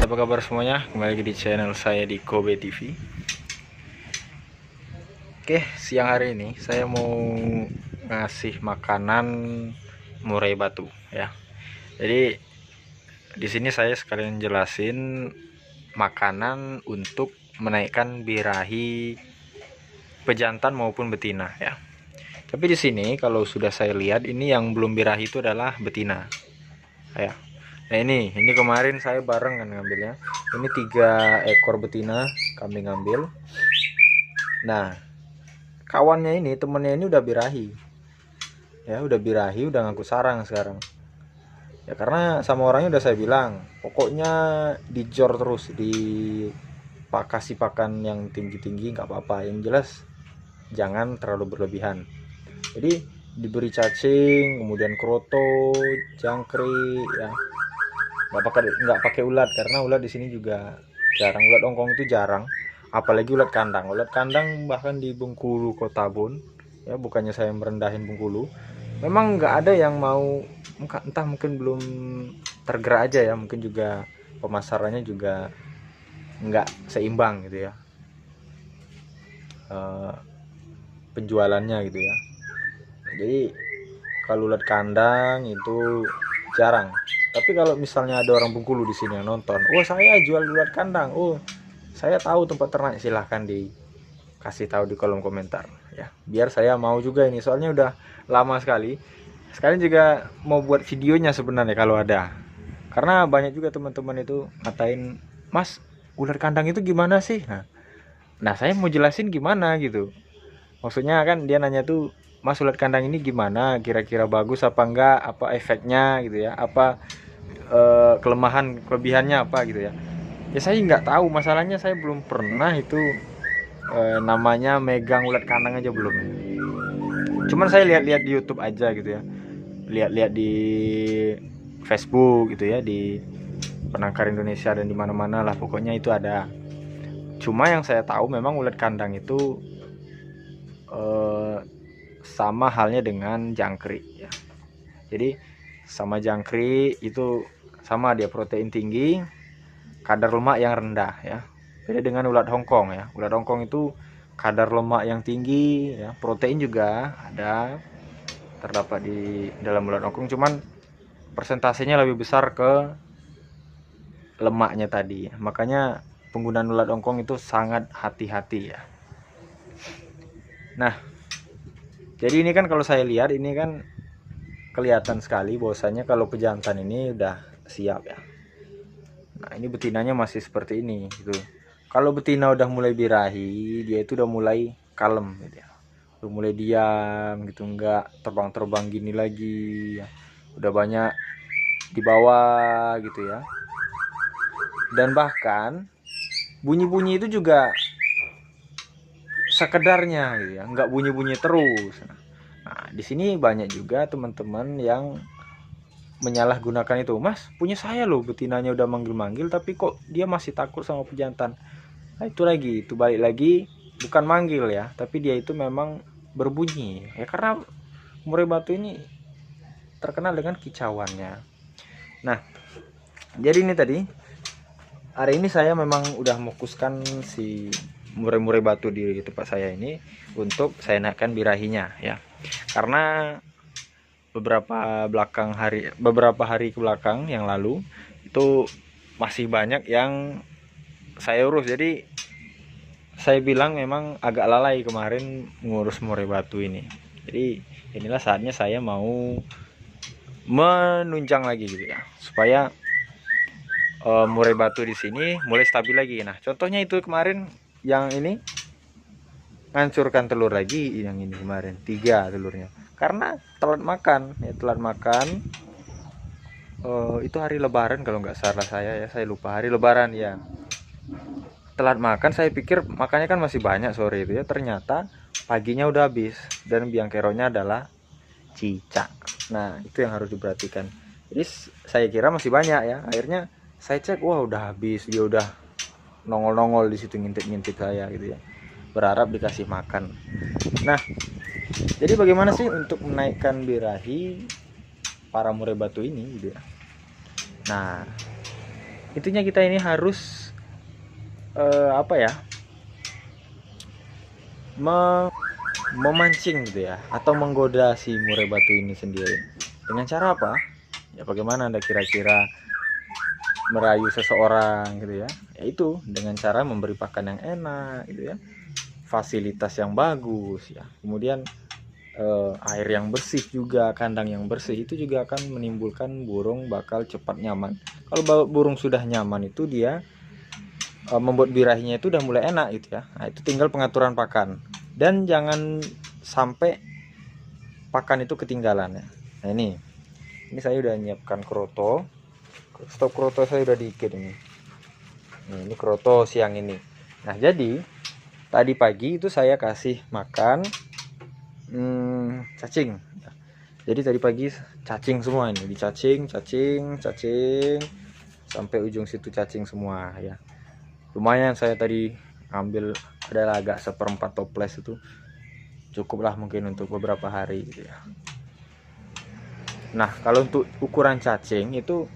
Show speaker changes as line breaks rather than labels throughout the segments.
apa kabar semuanya? Kembali lagi di channel saya di Kobe TV. Oke, siang hari ini saya mau ngasih makanan murai batu ya. Jadi di sini saya sekalian jelasin makanan untuk menaikkan birahi pejantan maupun betina ya. Tapi di sini kalau sudah saya lihat ini yang belum birahi itu adalah betina ya. Nah ini kemarin saya bareng kan ngambilnya. Ini 3 ekor betina kami ngambil. Nah kawannya ini, temennya ini udah birahi ya, udah birahi, udah ngaku sarang sekarang ya, karena sama orangnya udah saya bilang pokoknya dijor terus, dipakasi pakan yang tinggi-tinggi nggak apa-apa, yang jelas jangan terlalu berlebihan. Jadi diberi cacing, kemudian kroto, jangkrik ya, nggak pakai ulat, karena ulat di sini juga jarang, ulat ongkong itu jarang, apalagi ulat kandang. Ulat kandang bahkan di Bengkulu Kota Bun ya, bukannya saya merendahin Bengkulu, memang nggak ada yang mau, entah mungkin belum tergerak aja ya, mungkin juga pemasarannya juga nggak seimbang gitu ya, penjualannya gitu ya. Jadi kalau ulat kandang itu jarang. Tapi kalau misalnya ada orang Bengkulu di sini yang nonton, oh saya jual ulat kandang, oh saya tahu tempat ternak, silahkan dikasih tahu di kolom komentar ya, biar saya mau juga ini, soalnya udah lama sekali. Sekalian juga mau buat videonya sebenarnya kalau ada, karena banyak juga teman-teman itu ngatain, mas ulat kandang itu gimana sih. Nah saya mau jelasin gimana gitu, maksudnya kan dia nanya tuh, mas ulat kandang ini gimana, kira-kira bagus apa enggak, apa efeknya gitu ya, apa kelemahan kelebihannya apa gitu ya. Ya saya nggak tahu, masalahnya saya belum pernah itu namanya megang ulat kandang aja belum. Cuman saya lihat-lihat di YouTube aja gitu ya, lihat-lihat di Facebook gitu ya, di Penangkar Indonesia dan di mana-mana lah pokoknya itu ada. Cuma yang saya tahu memang ulat kandang itu sama halnya dengan jangkrik ya. Jadi sama jangkrik itu sama, dia protein tinggi, kadar lemak yang rendah ya. Beda dengan ulat Hongkong ya. Ulat Hongkong itu kadar lemak yang tinggi ya, protein juga ada terdapat di dalam ulat Hongkong, cuman persentasenya lebih besar ke lemaknya tadi. Makanya penggunaan ulat Hongkong itu sangat hati-hati ya. Nah, jadi ini kan kalau saya lihat ini kan kelihatan sekali bahwasanya kalau pejantan ini udah siap ya. Nah ini betinanya masih seperti ini gitu. Kalau betina udah mulai birahi, dia itu udah mulai kalem gitu ya, udah mulai diam gitu, nggak terbang-terbang gini lagi ya. Udah banyak di bawah gitu ya. Dan bahkan bunyi-bunyi itu juga sekedarnya gitu ya, nggak bunyi-bunyi terus. Nah di sini banyak juga teman-teman yang menyalahgunakan itu, mas punya saya loh betinanya udah manggil-manggil tapi kok dia masih takut sama pejantan. Nah itu lagi, itu balik lagi, bukan manggil ya, tapi dia itu memang berbunyi ya, karena murai batu ini terkenal dengan kicauannya. Nah jadi ini tadi hari ini saya memang udah fokuskan si murai-murai batu di tempat saya ini untuk saya naikkan birahinya ya, karena beberapa hari ke belakang yang lalu itu masih banyak yang saya urus. Jadi saya bilang memang agak lalai kemarin ngurus murai batu ini. Jadi inilah saatnya saya mau menunjang lagi gitu ya, supaya murai batu di sini mulai stabil lagi. Nah contohnya itu kemarin yang ini ngancurkan telur lagi, yang ini kemarin 3 telurnya karena telat makan ya, itu hari lebaran kalau nggak salah saya lupa hari lebaran ya, telat makan. Saya pikir makannya kan masih banyak sore itu ya, ternyata paginya udah habis, dan biang keroknya adalah cicak. Nah itu yang harus diperhatikan. Jadi saya kira masih banyak ya, akhirnya saya cek, wah udah habis, dia udah nongol-nongol di situ, ngintip-ngintip saya gitu ya, berharap dikasih makan. Nah jadi bagaimana sih untuk menaikkan birahi para murai batu ini gitu ya. Nah intinya kita ini harus apa ya, memancing gitu ya, atau menggoda si murai batu ini sendiri. Dengan cara apa? Ya bagaimana Anda kira-kira merayu seseorang gitu ya? Yaitu dengan cara memberi pakan yang enak gitu ya, fasilitas yang bagus ya, kemudian air yang bersih juga, kandang yang bersih, itu juga akan menimbulkan burung bakal cepat nyaman. Kalau burung sudah nyaman itu dia membuat birahinya itu udah mulai enak gitu ya. Nah, itu tinggal pengaturan pakan, dan jangan sampai pakan itu ketinggalan ya. Nah ini saya udah nyiapkan kroto, stok kroto saya udah dikit ini. Ini kroto siang ini. Nah jadi tadi pagi itu saya kasih makan cacing. Jadi tadi pagi cacing semua ini, dicacing, cacing sampai ujung situ cacing semua ya. Lumayan saya tadi ambil adalah agak seperempat toples, itu cukuplah mungkin untuk beberapa hari gitu ya. Nah kalau untuk ukuran cacing itu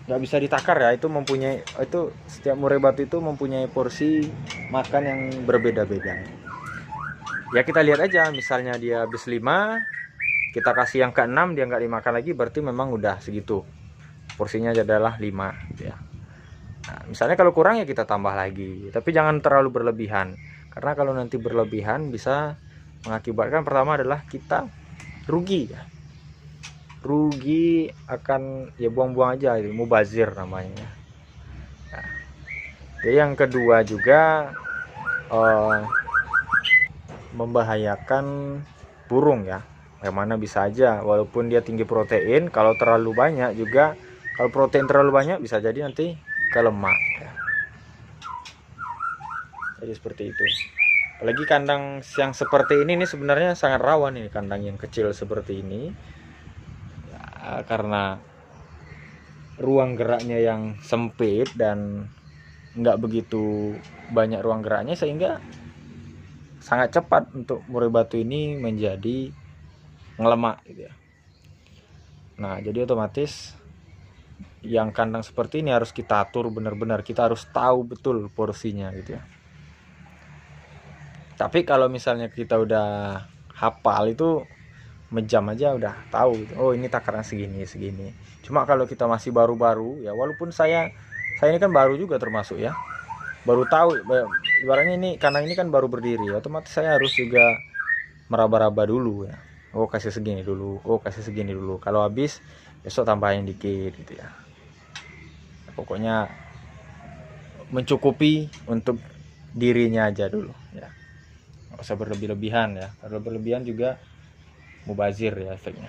nggak bisa ditakar ya, itu mempunyai, itu setiap murai batu itu mempunyai porsi makan yang berbeda-beda. Ya kita lihat aja, misalnya dia habis 5, kita kasih yang ke-6 dia nggak dimakan lagi, berarti memang udah segitu porsinya adalah 5 gitu ya. Nah, misalnya kalau kurang ya kita tambah lagi, tapi jangan terlalu berlebihan, karena kalau nanti berlebihan bisa mengakibatkan, pertama adalah kita rugi ya, rugi akan ya buang-buang aja, itu mubazir namanya. Nah, jadi yang kedua juga membahayakan burung ya, yang mana bisa aja walaupun dia tinggi protein, kalau terlalu banyak juga, kalau protein terlalu banyak bisa jadi nanti ke lemak ya. Jadi seperti itu. Apalagi kandang yang seperti ini sebenarnya sangat rawan ini, kandang yang kecil seperti ini ya, karena ruang geraknya yang sempit dan nggak begitu banyak ruang geraknya, sehingga sangat cepat untuk murai batu ini menjadi ngelemak gitu ya. Nah jadi otomatis yang kandang seperti ini harus kita atur benar-benar, kita harus tahu betul porsinya gitu ya. Tapi kalau misalnya kita udah hafal, itu menjam aja udah tahu gitu. Oh ini takaran segini. Cuma kalau kita masih baru-baru ya, walaupun saya ini kan baru juga termasuk ya, baru tahu ibaratnya ini kandang ini kan baru berdiri, otomatis saya harus juga meraba-raba dulu ya. Oh kasih segini dulu, kalau habis besok tambahin dikit gitu ya. Pokoknya mencukupi untuk dirinya aja dulu ya, nggak usah berlebih-lebihan ya, kalau berlebihan juga mubazir ya efeknya.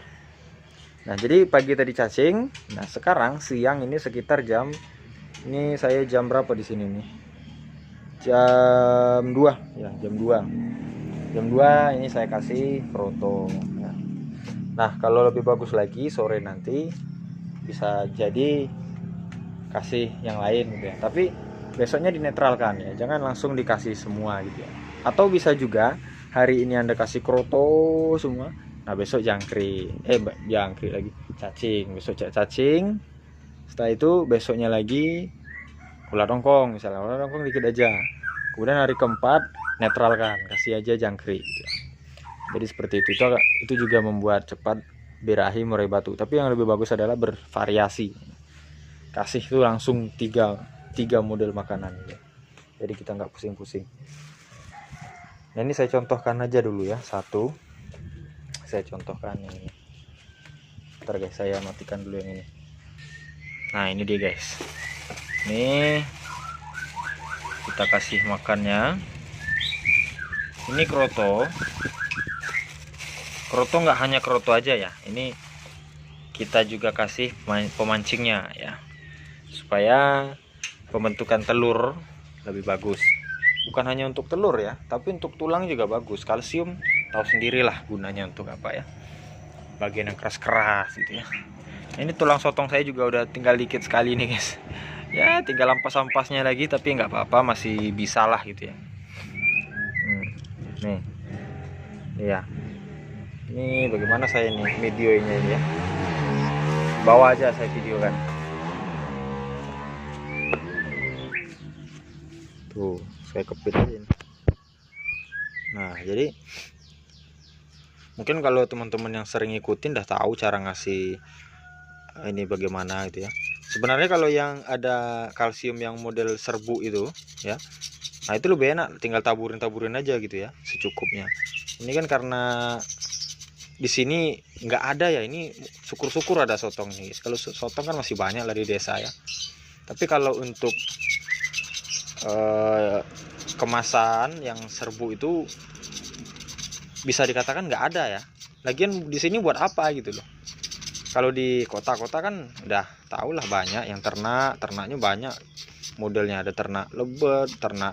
Nah jadi pagi tadi cacing. Nah sekarang siang ini sekitar jam, ini saya jam berapa di sini nih, jam 2 ya, jam 2 ini saya kasih proto ya. Nah kalau lebih bagus lagi sore nanti bisa jadi kasih yang lain gitu ya, tapi besoknya dinetralkan ya, jangan langsung dikasih semua gitu ya. Atau bisa juga hari ini Anda kasih kroto semua, nah besok jangkrik lagi cacing, besok cacing, setelah itu besoknya lagi ulat dongkong, misalnya ulat dongkong dikit aja, kemudian hari keempat netralkan, kasih aja jangkrik gitu. Jadi seperti itu juga membuat cepat birahi murai batu. Tapi yang lebih bagus adalah bervariasi, kasih itu langsung tiga model makanan gitu. Jadi kita nggak pusing-pusing. Nah ini saya contohkan aja dulu ya, satu saya contohkan ini. Ntar guys, saya matikan dulu yang ini. Nah ini dia guys, ini kita kasih makannya. Ini kroto nggak hanya kroto aja ya, ini kita juga kasih pemancingnya ya, supaya pembentukan telur lebih bagus. Bukan hanya untuk telur ya, tapi untuk tulang juga bagus. Kalsium tahu sendirilah gunanya untuk apa ya, bagian yang keras-keras gitu ya. Ini tulang sotong saya juga udah tinggal dikit sekali nih guys ya, tinggal ampas-ampasnya lagi, tapi nggak apa-apa, masih bisa lah gitu ya. Nih ya, ini bagaimana saya nih videonya ini ya, bawa aja saya video kan. Tuh saya kepit aja ini. Nah jadi mungkin kalau teman-teman yang sering ngikutin udah tahu cara ngasih ini bagaimana gitu ya. Sebenarnya kalau yang ada kalsium yang model serbu itu ya, nah itu lebih enak, tinggal taburin aja gitu ya, secukupnya. Ini kan karena di sini nggak ada ya, ini syukur-syukur ada sotong nih. Kalau sotong kan masih banyak lah di desa ya. Tapi kalau untuk kemasan yang serbu itu bisa dikatakan nggak ada ya. Lagian di sini buat apa gitu loh. Kalau di kota-kota kan udah tau lah banyak yang ternaknya banyak modelnya, ada ternak lebat, ternak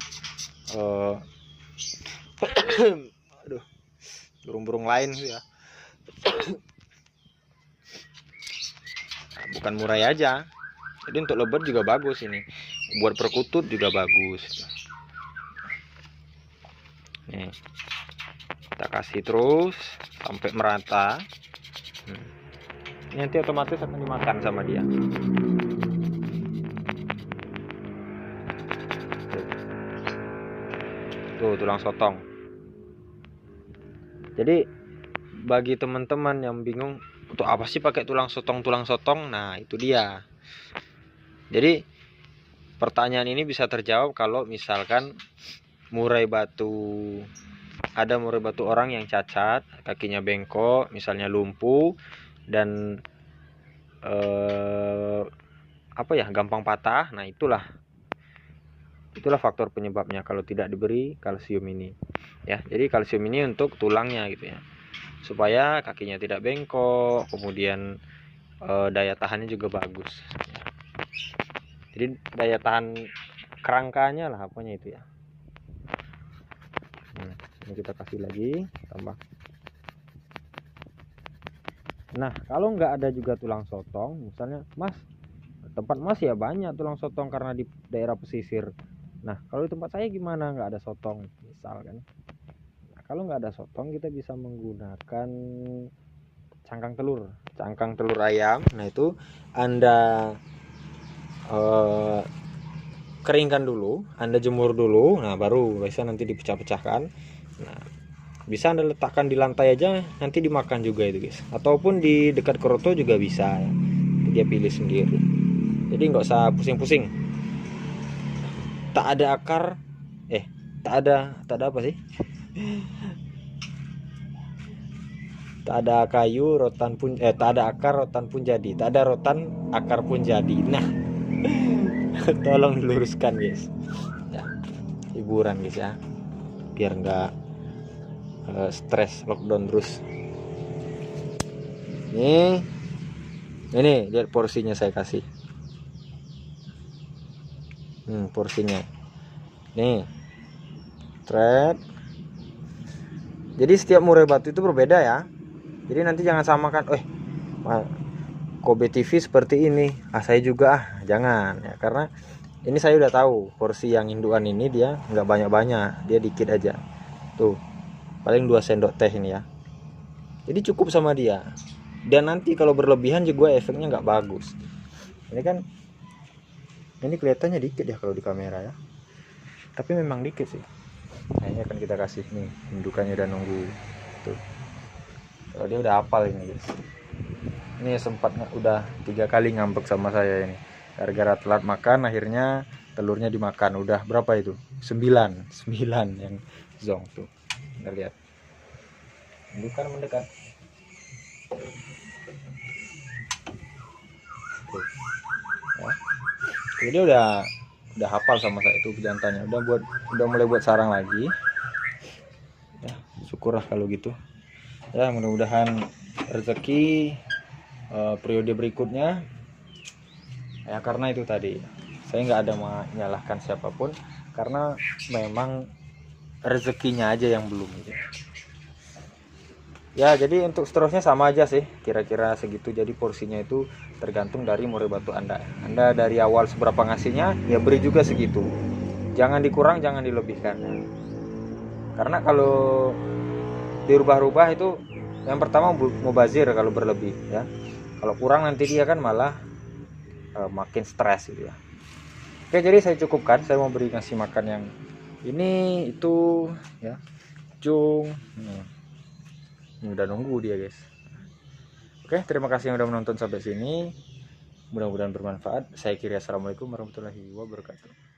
aduh, burung-burung lain gitu ya. Nah, bukan murai aja, jadi untuk lebat juga bagus ini, buat perkutut juga bagus. Nih kita kasih terus sampai merata. Ini nanti otomatis akan dimakan sama dia. Tuh tulang sotong. Jadi bagi teman-teman yang bingung untuk apa sih pakai tulang sotong, nah itu dia. Jadi pertanyaan ini bisa terjawab kalau misalkan murai batu, ada murai batu orang yang cacat, kakinya bengkok, misalnya lumpuh dan gampang patah. Nah itulah faktor penyebabnya kalau tidak diberi kalsium ini ya. Jadi kalsium ini untuk tulangnya gitu ya, supaya kakinya tidak bengkok, kemudian daya tahannya juga bagus ya. Jadi daya tahan kerangkanya lah apanya itu ya. Ini kita kasih lagi tambah. Nah kalau nggak ada juga tulang sotong, misalnya Mas, tempat Mas ya banyak tulang sotong karena di daerah pesisir. Nah kalau di tempat saya gimana, nggak ada sotong misalkan. Nah, kalau nggak ada sotong kita bisa menggunakan cangkang telur ayam. Nah itu Anda keringkan dulu, Anda jemur dulu, nah baru bisa nanti dipecah-pecahkan. Nah bisa Anda letakkan di lantai aja, nanti dimakan juga itu guys, ataupun di dekat keroto juga bisa ya. Dia pilih sendiri, jadi nggak usah pusing-pusing. Tak ada akar, tak ada apa sih, tak ada kayu rotan pun tak ada akar rotan pun jadi, tak ada rotan akar pun jadi. Nah tolong diluruskan guys ya, hiburan guys ya, biar nggak stres lockdown terus. Ini lihat porsinya saya kasih. Porsinya nih thread. Jadi setiap murai batu itu berbeda ya, jadi nanti jangan samakan Kobe TV seperti ini, saya juga jangan ya, karena ini saya udah tahu porsi yang induan ini dia nggak banyak-banyak, dia dikit aja tuh, paling 2 sendok teh ini ya, jadi cukup sama dia. Dan nanti kalau berlebihan juga efeknya nggak bagus. Ini kan ini kelihatannya dikit ya kalau di kamera ya, tapi memang dikit sih. Nah ini akan kita kasih nih, indukannya udah nunggu tuh, kalau dia udah hafal ini guys. Ini sempat udah 3 kali ngambek sama saya ini, gara-gara telat makan akhirnya telurnya dimakan. Udah berapa itu, 9 yang zong tuh. Kita lihat, indukan mendekat tuh ya. Jadi udah hafal sama saya itu jantannya, udah mulai buat sarang lagi ya. Syukurlah kalau gitu ya, mudah-mudahan rezeki periode berikutnya ya. Karena itu tadi saya nggak ada menyalahkan siapapun, karena memang rezekinya aja yang belum gitu ya. Jadi untuk seterusnya sama aja sih, kira-kira segitu. Jadi porsinya itu tergantung dari murai batu Anda dari awal seberapa ngasihnya ya, beri juga segitu, jangan dikurang, jangan dilebihkan ya. Karena kalau dirubah-rubah itu yang pertama mubazir kalau berlebih ya, kalau kurang nanti dia kan malah makin stres gitu ya. Oke, jadi saya cukupkan, saya mau beri ngasih makan yang ini itu ya, cung. Ini udah nunggu dia, guys. Oke, terima kasih yang udah menonton sampai sini. Mudah-mudahan bermanfaat. Saya kira assalamualaikum warahmatullahi wabarakatuh.